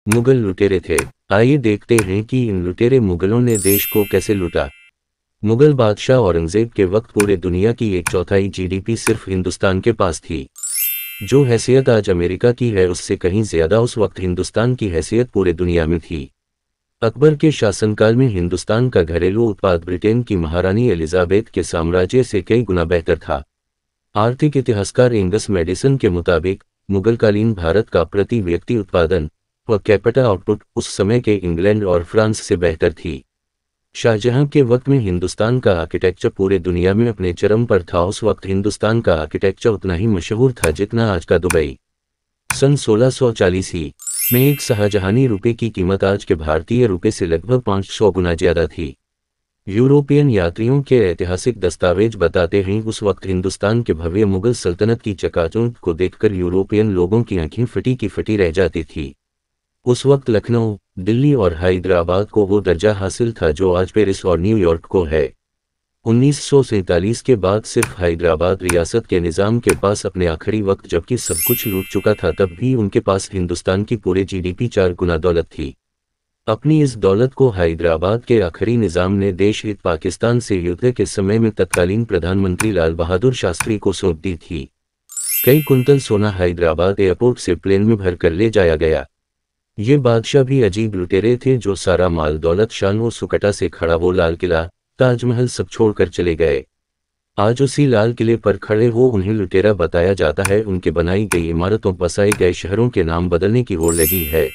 मुगल लुटेरे थे। आइए देखते हैं कि इन लुटेरे मुगलों ने देश को कैसे लूटा। मुगल बादशाह औरंगजेब के वक्त पूरे दुनिया की 1/4 जीडीपी सिर्फ हिंदुस्तान के पास थी। जो हैसियत आज अमेरिका की है उससे कहीं ज्यादा उस वक्त हिंदुस्तान की हैसियत पूरे दुनिया में थी। अकबर के शासनकाल में हिंदुस्तान का घरेलू उत्पाद ब्रिटेन की महारानी एलिजाबेथ के साम्राज्य से कई गुना बेहतर था। आर्थिक इतिहासकार एंगस मैडिसन के मुताबिक मुगलकालीन भारत का प्रति व्यक्ति उत्पादन पर कैपिटा आउटपुट उस समय के इंग्लैंड और फ्रांस से बेहतर थी। शाहजहां के वक्त में हिंदुस्तान का आर्किटेक्चर पूरे दुनिया में अपने चरम पर था। उस वक्त हिंदुस्तान का आर्किटेक्चर उतना ही मशहूर था जितना आज का दुबई। सन 1640 ही में एक शाहजहानी रुपये की कीमत आज के भारतीय रुपये से लगभग 500 गुना ज्यादा थी। यूरोपियन यात्रियों के ऐतिहासिक दस्तावेज बताते हैं उस वक्त हिंदुस्तान के भव्य मुगल सल्तनत की चकाचौंध को देखकर यूरोपियन लोगों की आंखें फटी की फटी रह जाती थी। उस वक्त लखनऊ, दिल्ली और हैदराबाद को वो दर्जा हासिल था जो आज पेरिस और न्यूयॉर्क को है। 1947 के बाद सिर्फ हैदराबाद रियासत के निज़ाम के पास अपने आखिरी वक्त जबकि सब कुछ लूट चुका था तब भी उनके पास हिंदुस्तान की पूरे जीडीपी 4 गुना दौलत थी। अपनी इस दौलत को हैदराबाद के आखिरी निज़ाम ने देश हित पाकिस्तान से युद्ध के समय में तत्कालीन प्रधानमंत्री लाल बहादुर शास्त्री को सौंप दी थी। कई कुंतल सोना हैदराबाद एयरपोर्ट से प्लेन में भर कर ले जाया गया। ये बादशाह भी अजीब लुटेरे थे जो सारा माल दौलत शान व सुकटा से खड़ा वो लाल किला, ताजमहल सब छोड़कर चले गए। आज उसी लाल किले पर खड़े वो उन्हें लुटेरा बताया जाता है। उनके बनाई गई इमारतों बसाए गए शहरों के नाम बदलने की होड़ लगी है।